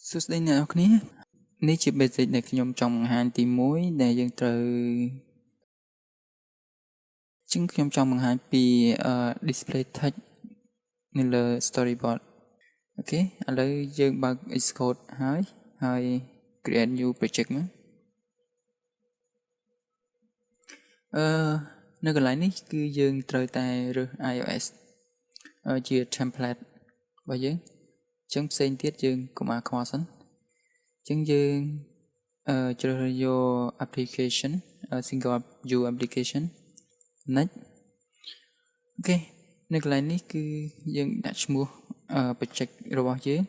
សួស្តីអ្នកនរគ្នានេះជា basic ដែលខ្ញុំចង់បង្ហាញទី1ដែលយើងត្រូវខ្ញុំចង់បង្ហាញពី display text នៅលើ storyboard អូខេឥឡូវយើងបើក Xcode ហើយ create new project មកនៅកន្លែងនេះគឺយើងត្រូវតែរើស iOS ជា template របស់យើងអញ្ចឹងផ្សេងទៀតយើងកុំអាខ្វល់សិនអញ្ចឹងយើងជ្រើសរើសយក application single view application next អូខេនៅកន្លែងនេះគឺយើងដាក់ឈ្មោះproject របស់យើង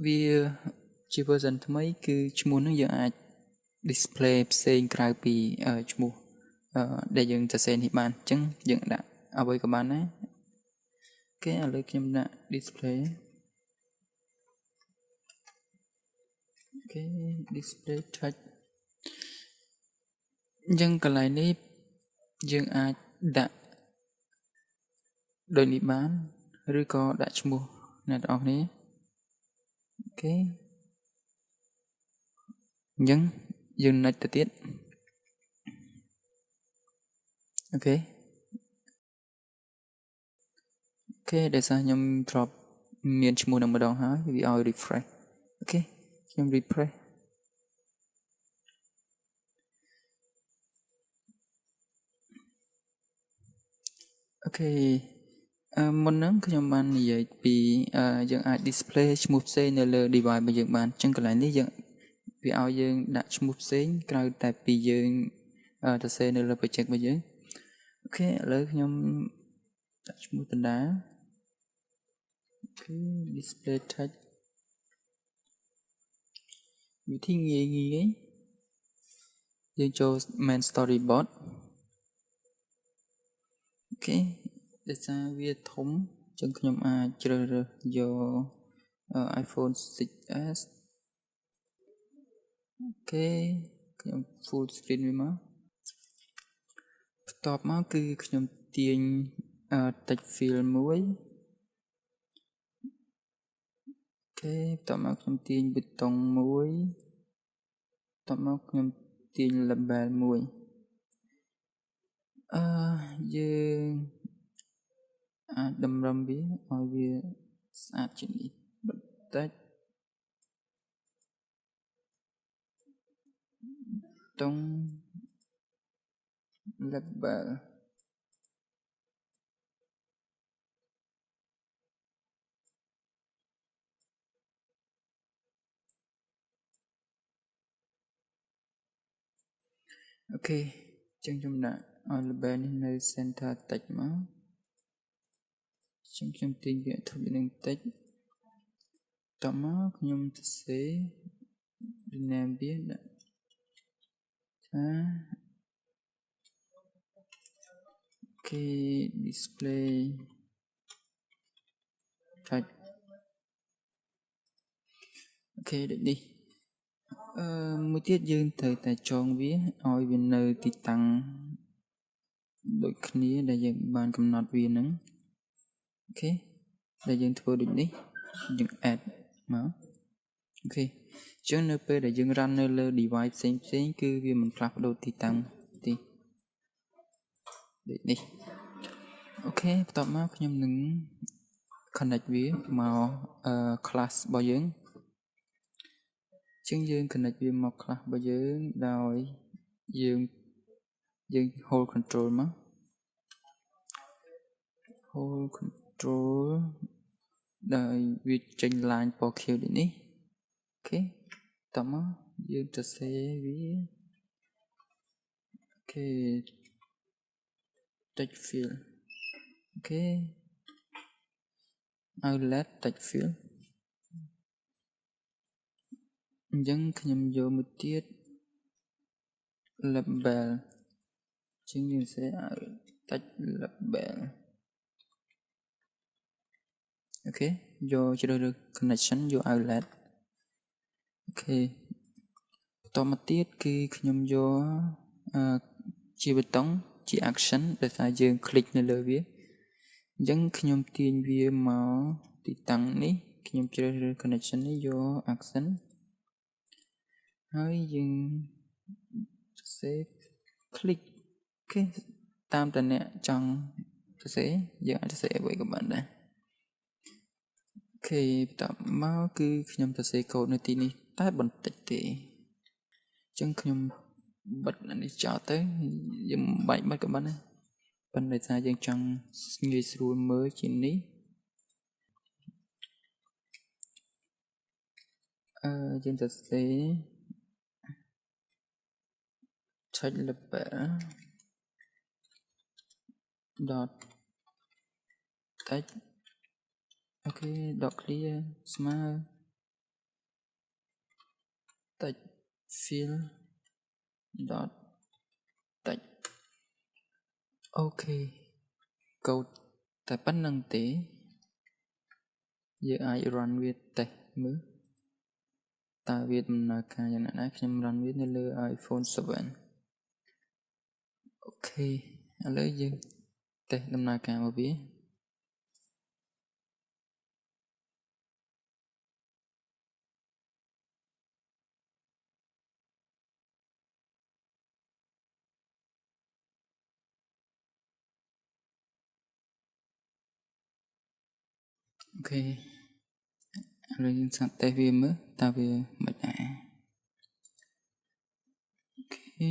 វាជា version ថ្មីគឺឈ្មោះនឹងយើងអាច display ផ្សេងក្រៅពីឈ្មោះដែលយើងសរសេរនេះបានអញ្ចឹងយើងដាក់អ្វីក៏បានដែរអូខេឥឡូវខ្ញុំដាក់ display អូខេ display text អញ្ចឹងកន្លែងនេះយើងអាចដាក់ដូចនេះបានឬក៏ដាក់ឈ្មោះអ្នកទាំងអស់គ្នាអូខេអញ្ចឹងយើង next ទៅទៀតអូខេដោយសារខ្ញុំធ្លាប់មានឈ្មោះនឹងម្ដងហើយវាឲ្យ refresh អូខេខ្ញុំ refresh អូខេមុនហ្នឹងខ្ញុំបាននិយាយពីយើងអាច display ឈ្មោះផ្សេងនៅលើ device របស់យើងបានអញ្ចឹងកន្លែងនេះវាឲ្យយើងដាក់ឈ្មោះផ្សេងក្រៅតែពីយើងសរសេរនៅលើ project របស់យើងអូខេឥឡូវខ្ញុំដាក់ឈ្មោះដដែលអូខេ display text វិធីងាយយើងចូល main storyboard អូខេដោយសារវាធំអញ្ចឹងខ្ញុំអាចជ្រើសរើសយក iPhone 6s អូខេខ្ញុំ full screen វាមកបន្ទាប់មកគឺខ្ញុំទាញ text field មួយអូខេបន្ទាប់មកខ្ញុំទាញប៊ូតុងមួយបន្ទាប់មកខ្ញុំទាញ label មួយយើងអាចតម្រឹមវាឲ្យវាស្អាតជាងនេះបន្តិចតុង labelអូខេចឹងខ្ញុំដាក់ឲ្យ label នេះនៅ center text មកចឹងខ្ញុំទាញវាធំជាងនឹងបន្តិចតមកខ្ញុំសរសេរ rename វាដាក់ថា អូខេ display text អូខេដូចនេះមួយទៀតយើងត្រូវតែចងវាឲ្យវានៅទីតាំងដូចគ្នាដែលយើងបានកំណត់វានឹងអូខេដែលយើងធ្វើដូចនេះយើង add មកអូខេអញ្ចឹងនៅពេលដែលយើង run នៅលើ device ផ្សេងគឺវាមិនផ្លាស់ប្ដូរទីតាំងទេដូចនេះអូខេបន្ទាប់មកខ្ញុំនឹង connect វាមក class របស់យើងចឹងយើង connect វាមក class របស់យើងដោយយើង hold control មក hold control ដោយវាចេញ line ពណ៌ខៀវដូចនេះអូខេតមកយើងសរសេរវាអូខេ text field អូខេ outlet text field អញ្ចឹងខ្ញុំយកមួយទៀត label ជាងយើងសរសេរ text label អូខេយកជ្រើសរើស connection យក outlet អូខេបន្តមកទៀតគឺខ្ញុំយកជាប៊ូតុងជា action ដែលថាយើងคลิกនៅលើវាអញ្ចឹងខ្ញុំទាញវាមកទីតាំងនេះ ខ្ញុំជ្រើសរើស connection នេះយក accent ហើយយើងសរសេរ click អូខេតាមតអ្នកចង់សរសេរយើងអាចសរសេរអ្វីក៏បានដែរអូខេបន្ទាប់មកគឺខ្ញុំសរសេរកូដនៅទីនេះតែបន្តិចទេអញ្ចឹងខ្ញុំបិទអានេះចោលទៅយើងបាច់បិទក៏បានដែរប៉ុន្តែថាយើងចង់ងាយស្រួលមើលជានេះយើងសរសេរ text label dot text អូខេ dot clear ស្មើ text fill dot text អូខេកូដតែប៉ុណ្្នឹងទេយើងអាច run វាតេស្តមើលតើវាដំណើរការយ៉ាងណាដែរខ្ញុំ run វានៅលើ iPhone 7អូខេឥឡូវយើងតេស្តដំណើរការរបស់វាអូខេឥឡូវយើងសាកតេស្តវាមើលតើវាមិនដែរអូខេ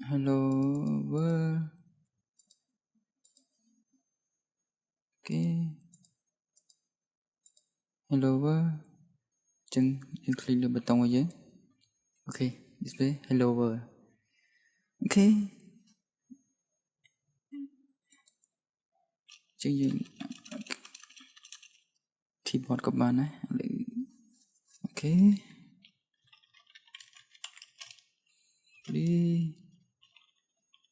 hello world អូខេ hello world ចឹងយើងคลิกលើប៊ូតុងរបស់យើងអូខេ display hello world អូខេចឹងយើង keyboard ក៏បានដែរអូខេ please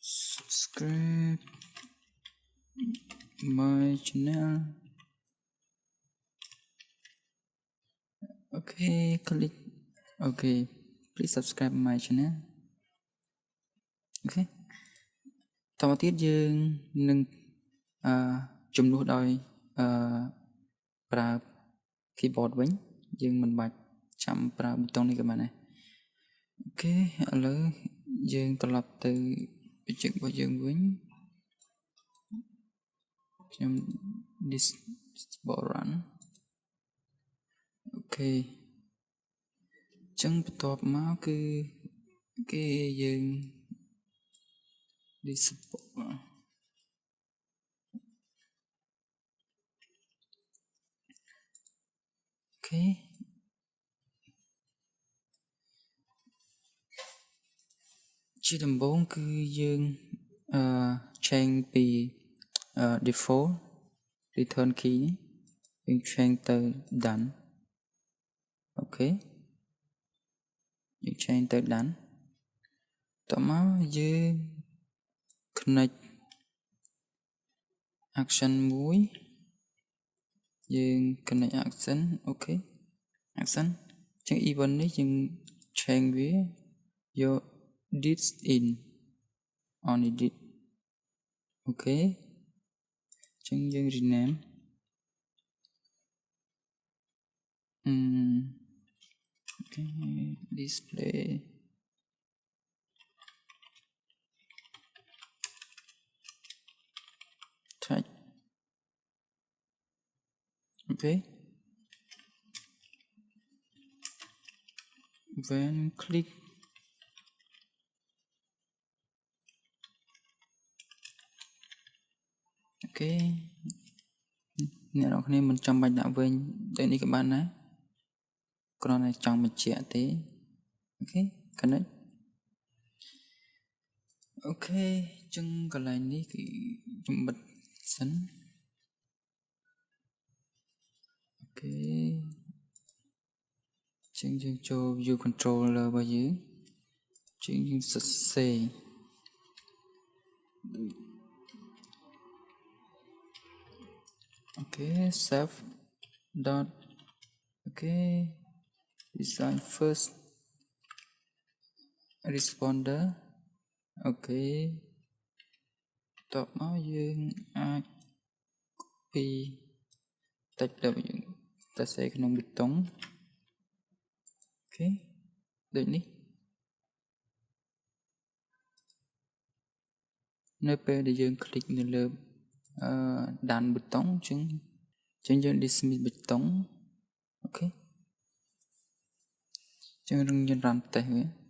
subscribe my channel អូខេ click អូខេ please subscribe my channel អូខេតមកទៀតយើងនឹងជំនួសដោយប្រើ keyboard វិញយើងមិនបាច់ចាំប្រើប៊ូតុងនេះក៏បានដែរអូខេឥឡូវយើងត្រឡប់ទៅបច្ចេករបស់យើងវិញខ្ញុំ disable run អូខេចឹងបន្ទាប់មកគឺគេយើង disable អូខេជាដំបូងគឺយើងchange ពី default return key យើង change ទៅ done អូខេយើង change ទៅ done តមកយើង connect action មួយយើង connect action អូខេ action ចឹង event នេះយើង change វាយក did in only did អូខេចឹងយើង rename អូខេ display text អូខេ when click អូខេអ្នកនរគ្នាមិនចាំបាច់ដាក់វិញដូចនេះក៏បានដែរគ្រាន់តែចង់បញ្ជាក់ទេអូខេ connect អូខេចឹងកន្លែងនេះគឺខ្ញុំបិទសិនអូខេចឹងយើងចូល view controller របស់យើងចឹងយើងសរសេរអូខេ save dot អូខេ design first responder អូខេតបមកយើងអាច ពីតិចដល់យើងតែសេក្នុងប៊ូតុងអូខេដូចនេះនៅពេលដែលយើងคลิกនៅលើដានប៊ូតុងអញ្ចឹងយើង dismiss ប៊ូតុងអូខេអញ្ចឹងយើង run test វា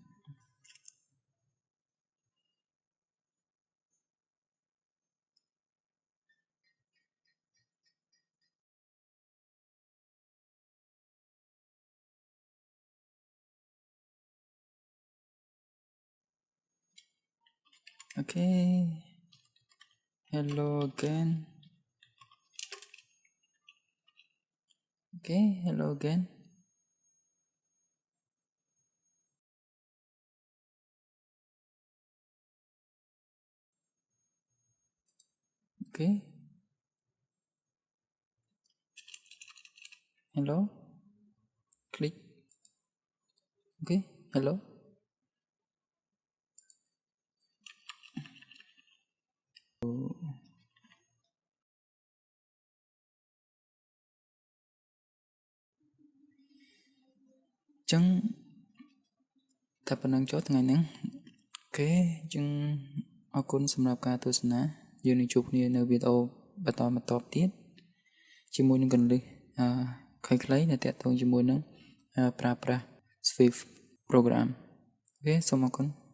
អូខេ hello again okay hello again okay hello click okay helloចឹងតែប៉ុណ្្នឹងចុះថ្ងៃហ្នឹងអូខេចឹងអរគុណសម្រាប់ការទស្សនាយើងនឹងជួបគ្នានៅវីដេអូបន្តទៀតជាមួយនឹងកន្លឹះខ្លីៗដែលទាក់ទងជាមួយនឹងប្រើប្រាស់ Swift program អូខេសូមអរគុណ